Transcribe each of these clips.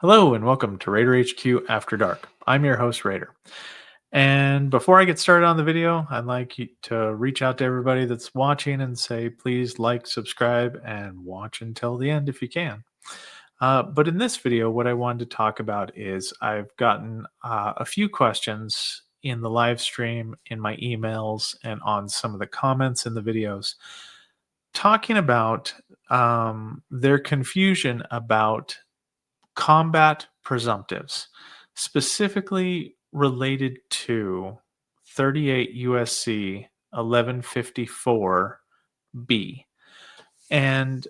Hello and welcome to Raider HQ After Dark. I'm your host, Raider. And before I get started on the video, I'd like you to reach out to everybody that's watching and say, please like, subscribe, and watch until the end if you can. But in this video, what I wanted to talk about is I've gotten a few questions in the live stream, in my emails, and on some of the comments in the videos talking about their confusion about combat presumptives, specifically related to 38 USC 1154B. And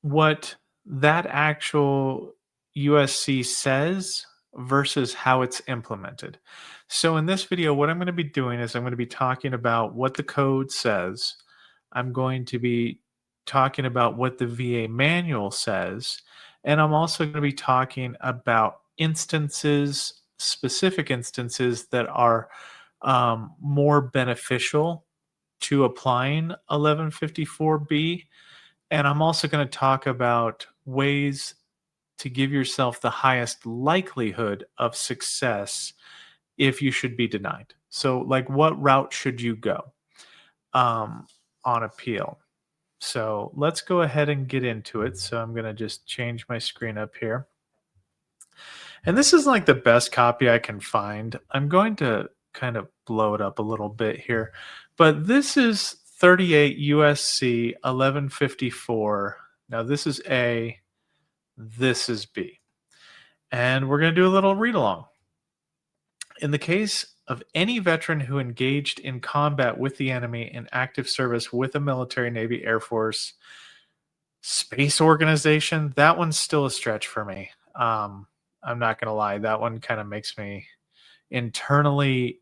what that actual USC says versus how it's implemented. So in this video, what I'm going to be doing is I'm going to be talking about what the code says. I'm going to be talking about what the VA manual says. And I'm also going to be talking about instances, specific instances that are more beneficial to applying 1154B. And I'm also going to talk about ways to give yourself the highest likelihood of success if you should be denied. So, like, what route should you go on appeal? So let's go ahead and get into it. So I'm going to just change my screen up here. And this is like the best copy I can find. I'm going to kind of blow it up a little bit here. But this is 38 USC 1154. Now this is A, this is B. And we're going to do a little read along. In the case of any veteran who engaged in combat with the enemy in active service with a military, Navy, Air Force, space organization, that one's still a stretch for me. I'm not going to lie. That one kind of makes me internally,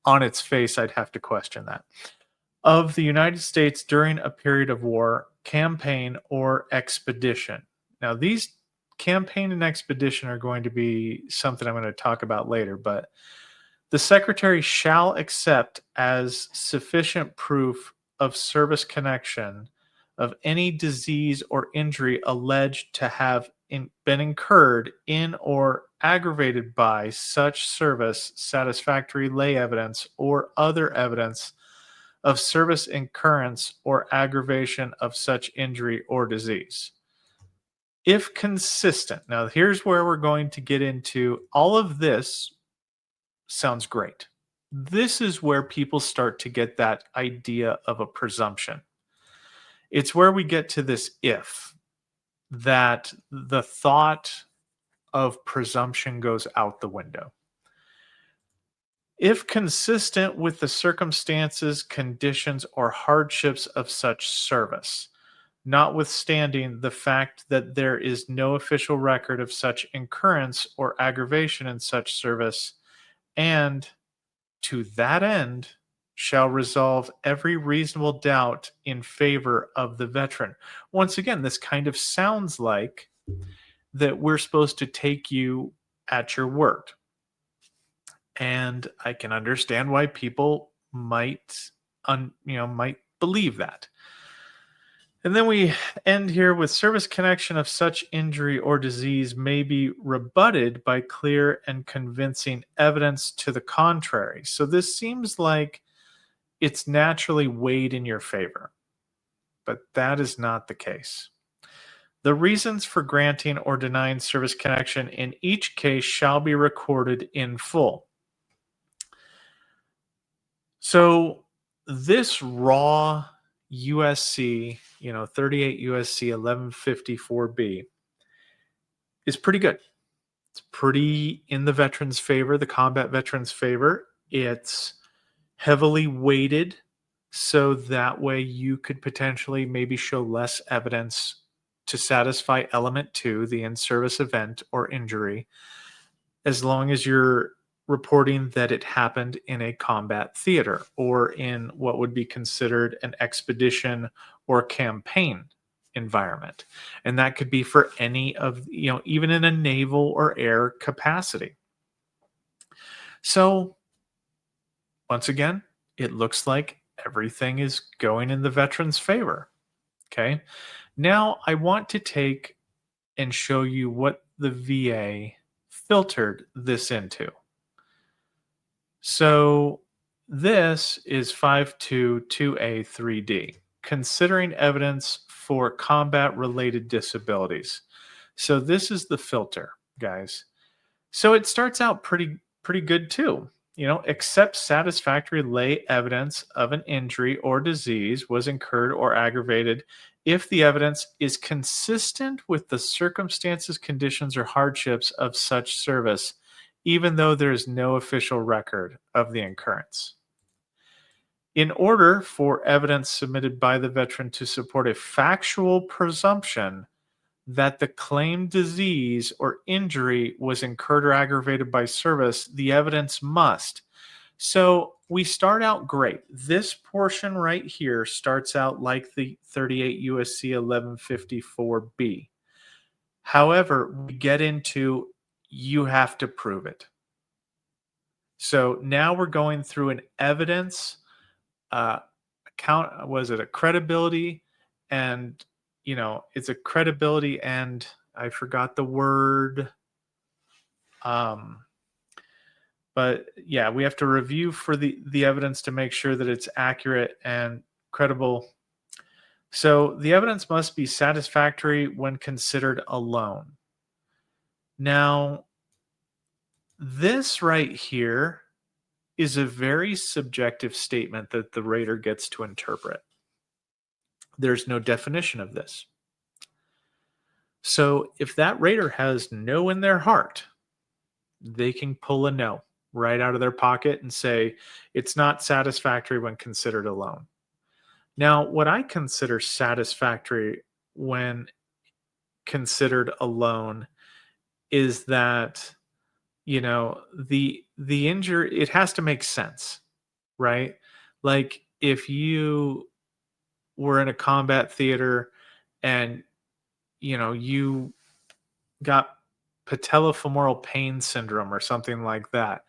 on its face, I'd have to question that. Of the United States during a period of war, campaign, or expedition. Now, these campaign and expedition are going to be something I'm going to talk about later, but the Secretary shall accept as sufficient proof of service connection of any disease or injury alleged to have been incurred in or aggravated by such service satisfactory lay evidence or other evidence of service incurrence or aggravation of such injury or disease. If consistent, now here's where we're going to get into all of this. Sounds great. This is where people start to get that idea of a presumption. It's where we get to this if, that the thought of presumption goes out the window. If consistent with the circumstances, conditions, or hardships of such service, notwithstanding the fact that there is no official record of such incurrence or aggravation in such service, and to that end shall resolve every reasonable doubt in favor of the veteran. Once again, this kind of sounds like that we're supposed to take you at your word. And I can understand why people might believe that. And then we end here with service connection of such injury or disease may be rebutted by clear and convincing evidence to the contrary. So this seems like it's naturally weighed in your favor, but that is not the case. The reasons for granting or denying service connection in each case shall be recorded in full. So this raw USC, 38 USC 1154B is pretty good. It's pretty in the veteran's favor, the combat veteran's favor. It's heavily weighted, so that way you could potentially maybe show less evidence to satisfy element 2, the in-service event or injury, as long as you're reporting that it happened in a combat theater or in what would be considered an expedition or campaign environment. And that could be for any of, even in a naval or air capacity. So once again, it looks like everything is going in the veteran's favor. Okay. Now I want to take and show you what the VA filtered this into. So this is 522A3D, considering evidence for combat related disabilities. So this is the filter, guys. So it starts out pretty good too. Accept satisfactory lay evidence of an injury or disease was incurred or aggravated if the evidence is consistent with the circumstances, conditions, or hardships of such service, even though there is no official record of the occurrence. In order for evidence submitted by the veteran to support a factual presumption that the claimed disease or injury was incurred or aggravated by service, the evidence must. So we start out great. This portion right here starts out like the 38 USC 1154B. However, we get into you have to prove it. So now we're going through an evidence account. Was it a credibility? And it's a credibility, and I forgot the word. But yeah, we have to review for the evidence to make sure that it's accurate and credible. So the evidence must be satisfactory when considered alone. Now, this right here is a very subjective statement that the rater gets to interpret. There's no definition of this. So if that rater has no in their heart, they can pull a no right out of their pocket and say it's not satisfactory when considered alone. Now, what I consider satisfactory when considered alone is that the injury, it has to make sense, right? Like if you were in a combat theater and you got patellofemoral pain syndrome or something like that,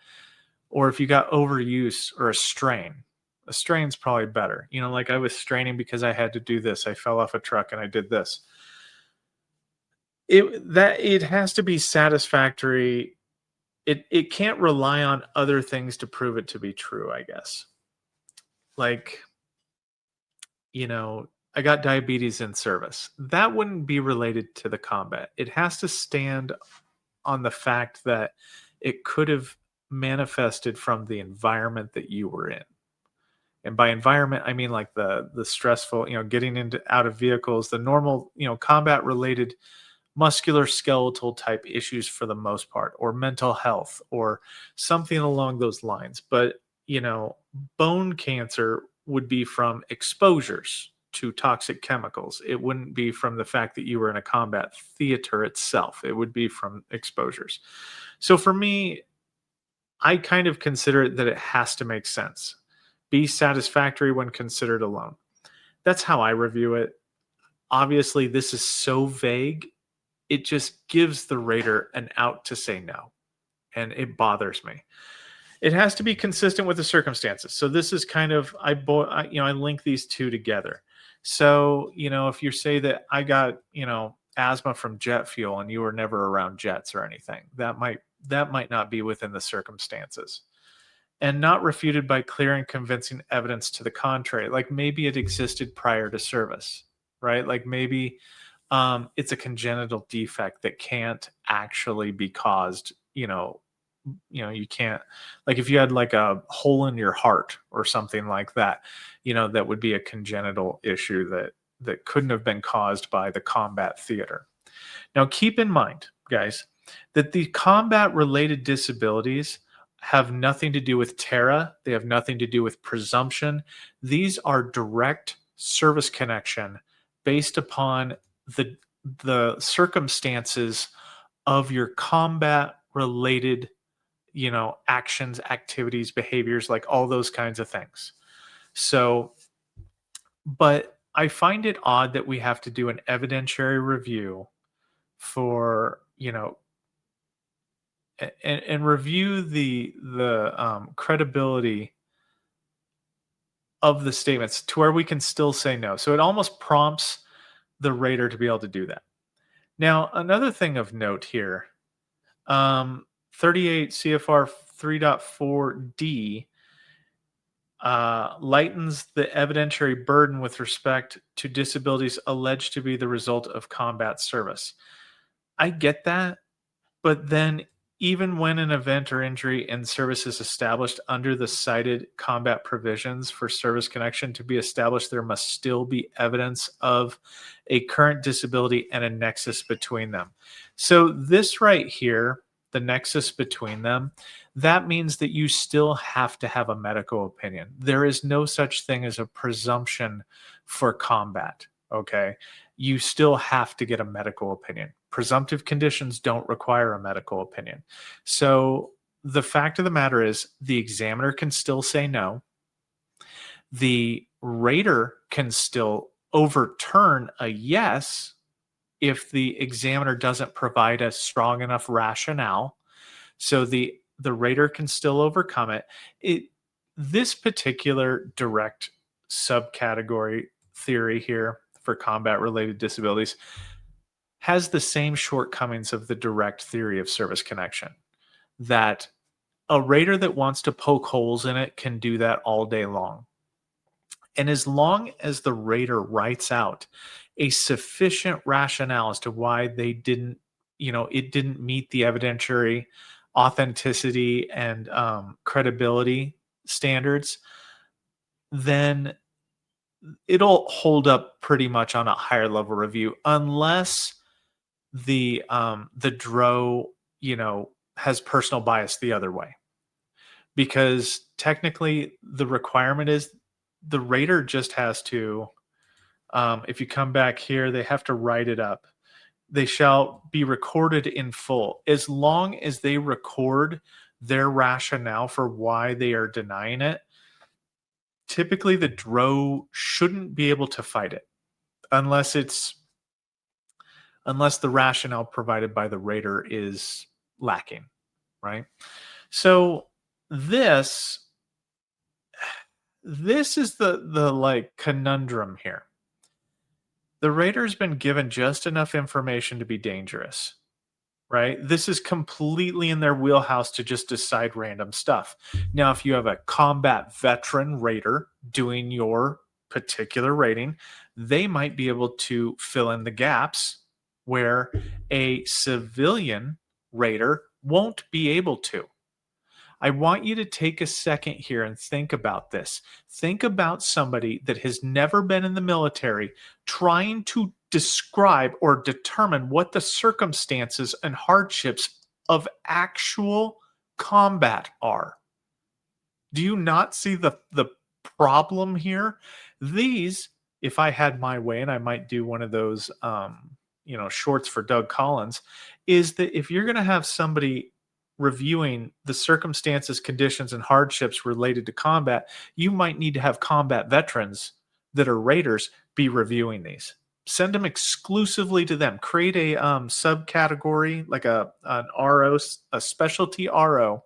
or if you got overuse or a strain's probably better. Like I was straining because I had to do this. I fell off a truck and I did this. It has to be satisfactory. It can't rely on other things to prove it to be true, I guess. Like, I got diabetes in service. That wouldn't be related to the combat. It has to stand on the fact that it could have manifested from the environment that you were in. And by environment, I mean like the stressful, getting into out of vehicles, the normal, combat related musculoskeletal type issues for the most part, or mental health, or something along those lines. But, bone cancer would be from exposures to toxic chemicals. It wouldn't be from the fact that you were in a combat theater itself. It would be from exposures. So for me, I kind of consider it that it has to make sense. Be satisfactory when considered alone. That's how I review it. Obviously, this is so vague. It just gives the rater an out to say no, and it bothers me. It has to be consistent with the circumstances. So this is kind of I link these two together. So if you say that I got asthma from jet fuel and you were never around jets or anything, that might not be within the circumstances, and not refuted by clear and convincing evidence to the contrary. Like maybe it existed prior to service, right? Like maybe it's a congenital defect that can't actually be caused. You can't, like if you had like a hole in your heart or something like that, that would be a congenital issue that couldn't have been caused by the combat theater. Now, keep in mind, guys, that the combat related disabilities have nothing to do with TERA. They have nothing to do with presumption. These are direct service connection based upon the circumstances of your combat related actions, activities, behaviors, like all those kinds of things. So, but I find it odd that we have to do an evidentiary review for and review the credibility of the statements to where we can still say no. So it almost prompts the rater to be able to do that. Now, another thing of note here, 38 CFR 3.4D lightens the evidentiary burden with respect to disabilities alleged to be the result of combat service. I get that. But then, even when an event or injury in service is established under the cited combat provisions for service connection to be established, there must still be evidence of a current disability and a nexus between them. So, this right here, the nexus between them, that means that you still have to have a medical opinion. There is no such thing as a presumption for combat. Okay. You still have to get a medical opinion. Presumptive conditions don't require a medical opinion. So the fact of the matter is, the examiner can still say no. The rater can still overturn a yes if the examiner doesn't provide a strong enough rationale. So the rater can still overcome it. This particular direct subcategory theory here for combat related disabilities has the same shortcomings of the direct theory of service connection, that a rater that wants to poke holes in it can do that all day long. And as long as the rater writes out a sufficient rationale as to why they didn't, it didn't meet the evidentiary authenticity and credibility standards, then it'll hold up pretty much on a higher level review, unless the DRO, has personal bias the other way. Because technically the requirement is the rater just has to, if you come back here, they have to write it up. They shall be recorded in full. As long as they record their rationale for why they are denying it, typically the DRO shouldn't be able to fight it unless the rationale provided by the rater is lacking, right? So this is the like conundrum here. The rater's been given just enough information to be dangerous, right? This is completely in their wheelhouse to just decide random stuff. Now, if you have a combat veteran rater doing your particular rating, they might be able to fill in the gaps where a civilian rater won't be able to. I want you to take a second here and think about this. Think about somebody that has never been in the military trying to describe or determine what the circumstances and hardships of actual combat are. Do you not see the problem here? These, if I had my way, and I might do one of those shorts for Doug Collins, is that if you're going to have somebody reviewing the circumstances, conditions, and hardships related to combat, you might need to have combat veterans that are raters be reviewing these. Send them exclusively to them. Create a subcategory, like an RO, a specialty RO.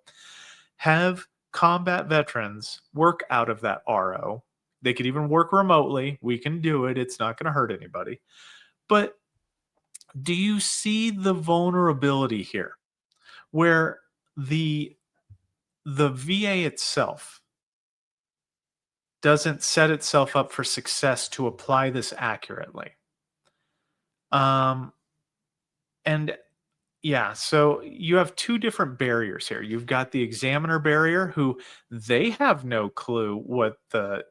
Have combat veterans work out of that RO. They could even work remotely. We can do it. It's not going to hurt anybody. But do you see the vulnerability here, where the VA itself doesn't set itself up for success to apply this accurately? And yeah, so you have two different barriers here. You've got the examiner barrier, who they have no clue what the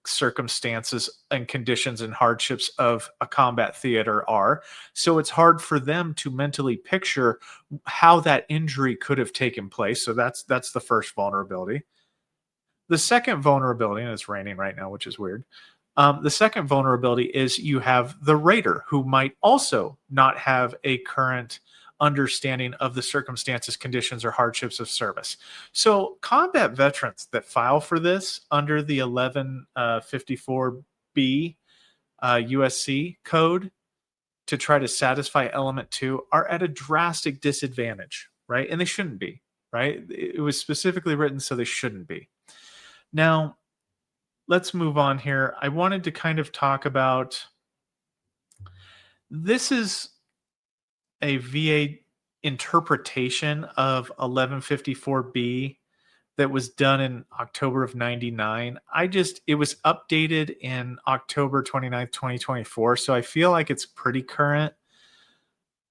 circumstances and conditions and hardships of a combat theater are. So it's hard for them to mentally picture how that injury could have taken place. So that's the first vulnerability. The second vulnerability, and it's raining right now, which is weird. The second vulnerability is you have the rater, who might also not have a current understanding of the circumstances, conditions, or hardships of service. So combat veterans that file for this under the 1154B USC code to try to satisfy element 2 are at a drastic disadvantage, right? And they shouldn't be, right? It was specifically written so they shouldn't be. Now, let's move on here. I wanted to kind of talk about This is a VA interpretation of 1154B that was done in October of 99. It was updated in October 29th, 2024. So I feel like it's pretty current.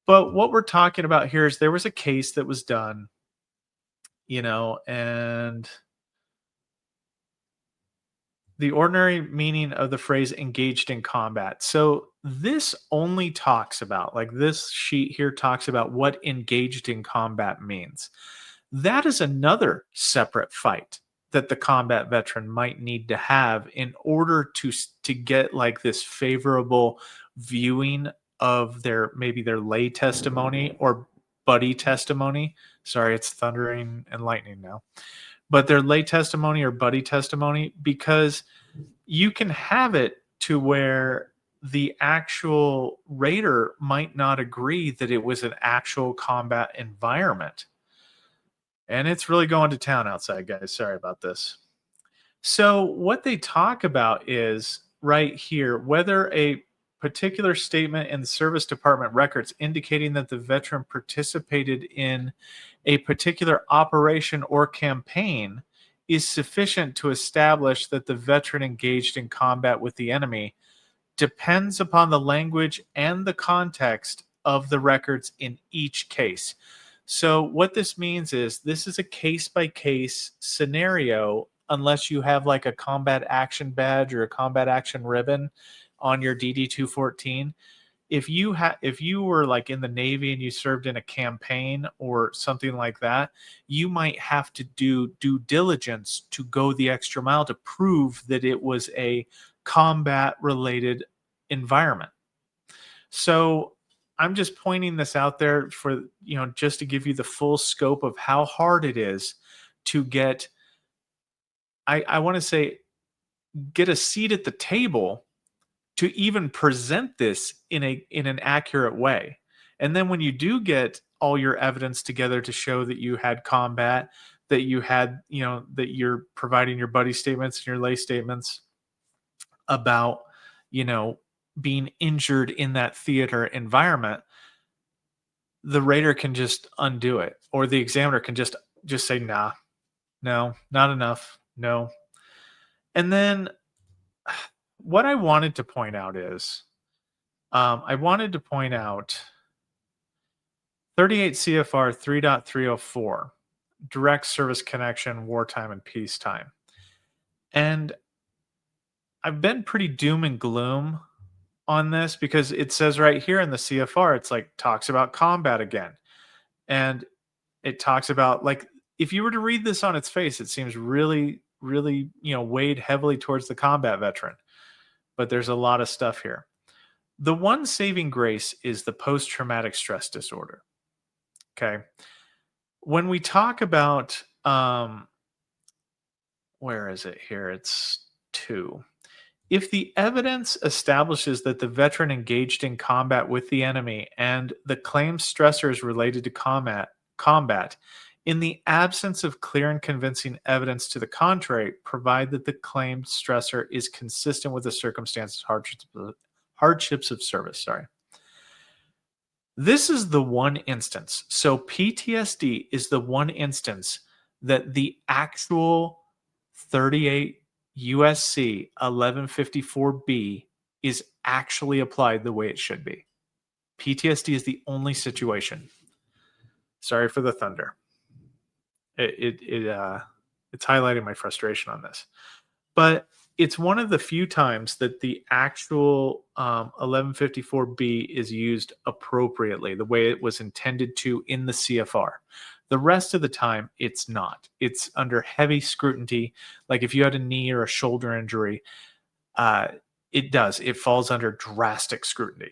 But what we're talking about here is there was a case that was done, and the ordinary meaning of the phrase engaged in combat. So this only talks about, like this sheet here talks about what engaged in combat means. That is another separate fight that the combat veteran might need to have in order to get like this favorable viewing of maybe their lay testimony or buddy testimony. Sorry, it's thundering and lightning now. But their lay testimony or buddy testimony, because you can have it to where the actual raider might not agree that it was an actual combat environment. And it's really going to town outside, guys. Sorry about this. So, what they talk about is right here whether a particular statement in the service department records indicating that the veteran participated in a particular operation or campaign is sufficient to establish that the veteran engaged in combat with the enemy depends upon the language and the context of the records in each case. So, what this means is this is a case by case scenario, unless you have like a combat action badge or a combat action ribbon on your DD 214. If you were like in the Navy and you served in a campaign or something like that, you might have to do due diligence to go the extra mile to prove that it was a combat related environment. So I'm just pointing this out there for, just to give you the full scope of how hard it is to get, I want to say, get a seat at the table to even present this in an accurate way. And then when you do get all your evidence together to show that you had combat, that you had, that you're providing your buddy statements and your lay statements about, being injured in that theater environment, the rater can just undo it, or the examiner can just say, nah, no, not enough, no. And then what I wanted to point out is, I wanted to point out 38 CFR 3.304, direct service connection, wartime and peacetime. And I've been pretty doom and gloom on this because it says right here in the CFR, it's like talks about combat again. And it talks about, like, if you were to read this on its face, it seems really, really, weighed heavily towards the combat veteran. But there's a lot of stuff here. The one saving grace is the post-traumatic stress disorder. Okay. When we talk about, where is it here? It's 2. If the evidence establishes that the veteran engaged in combat with the enemy and the claimed stressors related to combat, in the absence of clear and convincing evidence to the contrary, provide that the claimed stressor is consistent with the circumstances, hardships of service. Sorry. This is the one instance. So PTSD is the one instance that the actual 38 USC 1154B is actually applied the way it should be. PTSD is the only situation. Sorry for the thunder. It's highlighting my frustration on this. But it's one of the few times that the actual 1154B is used appropriately, the way it was intended to in the CFR. The rest of the time, it's not. It's under heavy scrutiny. Like if you had a knee or a shoulder injury, it falls under drastic scrutiny.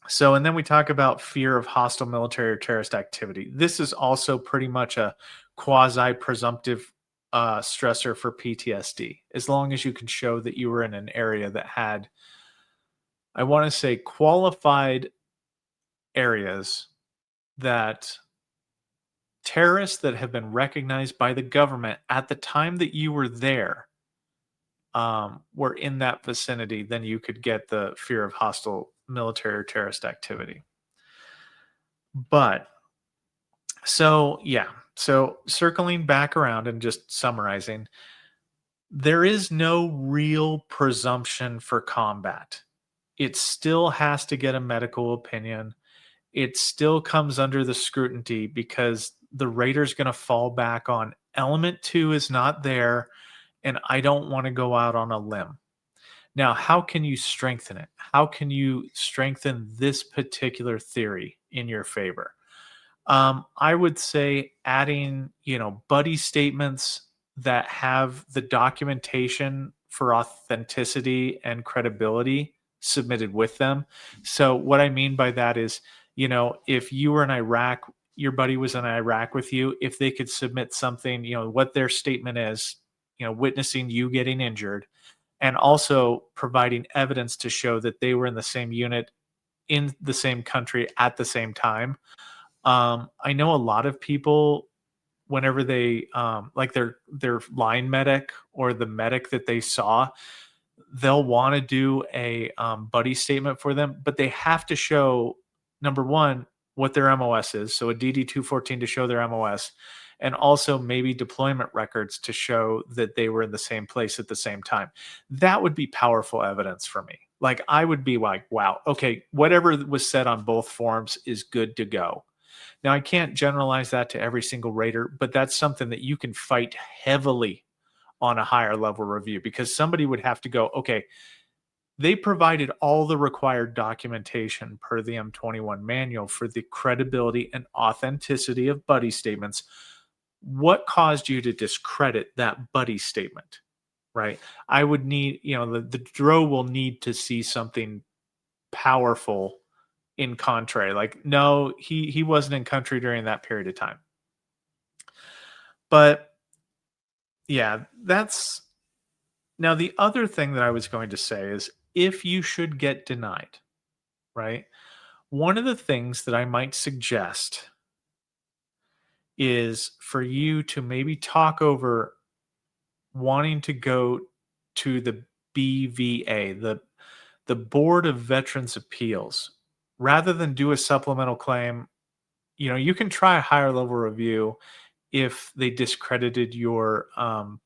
So, and then we talk about fear of hostile military or terrorist activity. This is also pretty much a quasi-presumptive stressor for PTSD, as long as you can show that you were in an area that had, I want to say, qualified areas that terrorists that have been recognized by the government at the time that you were there were in that vicinity. Then you could get the fear of hostile military or terrorist activity. But so, yeah. So, circling back around and just summarizing, there is no real presumption for combat. It still has to get a medical opinion. It still comes under the scrutiny because the rater's going to fall back on element 2 is not there, and I don't want to go out on a limb. Now, how can you strengthen it? How can you strengthen this particular theory in your favor? I would say adding, buddy statements that have the documentation for authenticity and credibility submitted with them. So, what I mean by that is, if you were in Iraq, your buddy was in Iraq with you, if they could submit something, what their statement is, witnessing you getting injured, and also providing evidence to show that they were in the same unit in the same country at the same time. I know a lot of people whenever they like their line medic or the medic that they saw, they'll want to do a buddy statement for them, but they have to show number one what their MOS is, so a DD-214 to show their MOS, and also maybe deployment records to show that they were in the same place at the same time. That would be powerful evidence for me. Like I would be like, wow, okay, whatever was said on both forms is good to go. Now, I can't generalize that to every single rater, but that's something that you can fight heavily on a higher level review because somebody would have to go, okay, they provided all the required documentation per the M21 manual for the credibility and authenticity of buddy statements. What caused you to discredit that buddy statement? Right? I would need, the DRO will need to see something powerful in contrary, like no, he wasn't in country during that period of time. But yeah, that's now the other thing that I was going to say is if you should get denied, right? One of the things that I might suggest is for you to maybe talk over wanting to go to the BVA, the Board of Veterans Appeals, rather than do a supplemental claim. You can try a higher level review if they discredited your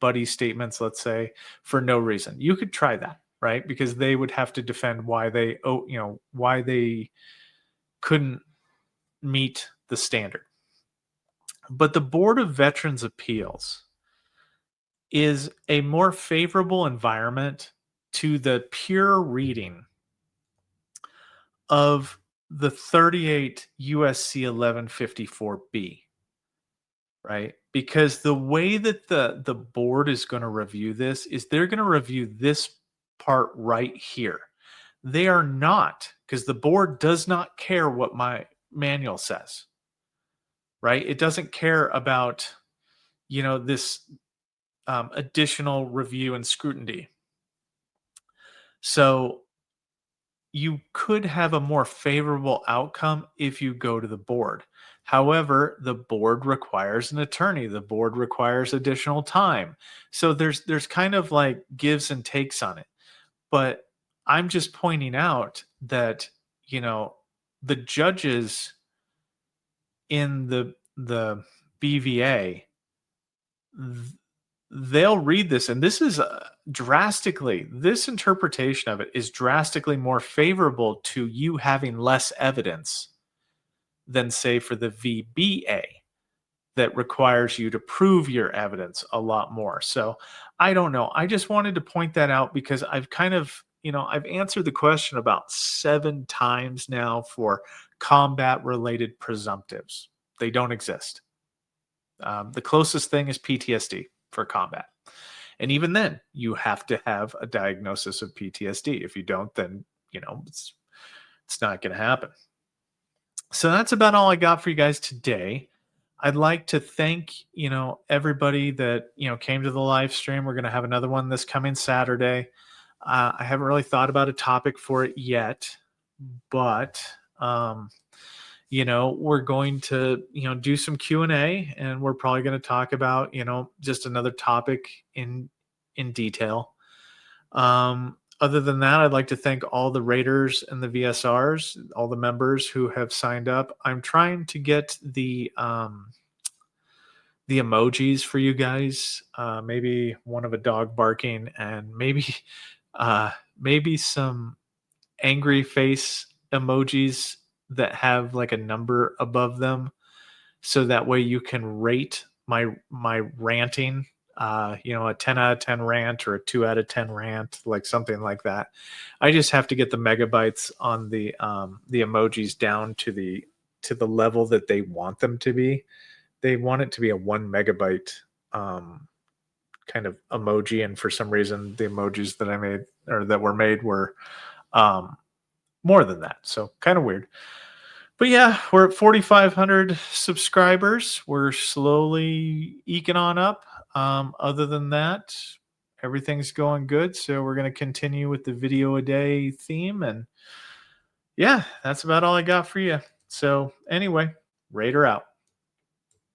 buddy statements, let's say, for no reason. You could try that, right? Because they would have to defend why they couldn't meet the standard. But the Board of Veterans Appeals is a more favorable environment to the pure reading of the 38 USC 1154B, right? Because the way that the board is going to review this is they're going to review this part right here. They are not, because the board does not care what my manual says, right? It doesn't care about, this additional review and scrutiny. So you could have a more favorable outcome if you go to the board. However, the board requires an attorney. The board requires additional time. So there's kind of like gives and takes on it. But I'm just pointing out that, the judges in the BVA, they'll read this, and this is this interpretation of it is drastically more favorable to you having less evidence than, say, for the VBA that requires you to prove your evidence a lot more. So I don't know. I just wanted to point that out because I've kind of, I've answered the question about 7 times now for combat related presumptives. They don't exist. The closest thing is PTSD for combat. And even then, you have to have a diagnosis of PTSD. If you don't, then, it's not going to happen. So that's about all I got for you guys today. I'd like to thank, everybody that, came to the live stream. We're going to have another one this coming Saturday. I haven't really thought about a topic for it yet, but, we're going to, do some Q&A, and we're probably going to talk about, just another topic in detail. Other than that, I'd like to thank all the raters and the VSRs, all the members who have signed up. I'm trying to get the emojis for you guys. Maybe one of a dog barking, and maybe maybe some angry face emojis that have like a number above them, so that way you can rate my ranting. A 10 out of 10 rant or a 2 out of 10 rant, like something like that. I just have to get the megabytes on the emojis down to the level that they want them to be. They want it to be a 1 megabyte kind of emoji, and for some reason the emojis that I made or that were made were um, more than that. So kind of weird. But yeah, we're at 4,500 subscribers. We're slowly eking on up. Other than that, everything's going good. So we're going to continue with the video a day theme. And yeah, that's about all I got for you. So anyway, Raider out.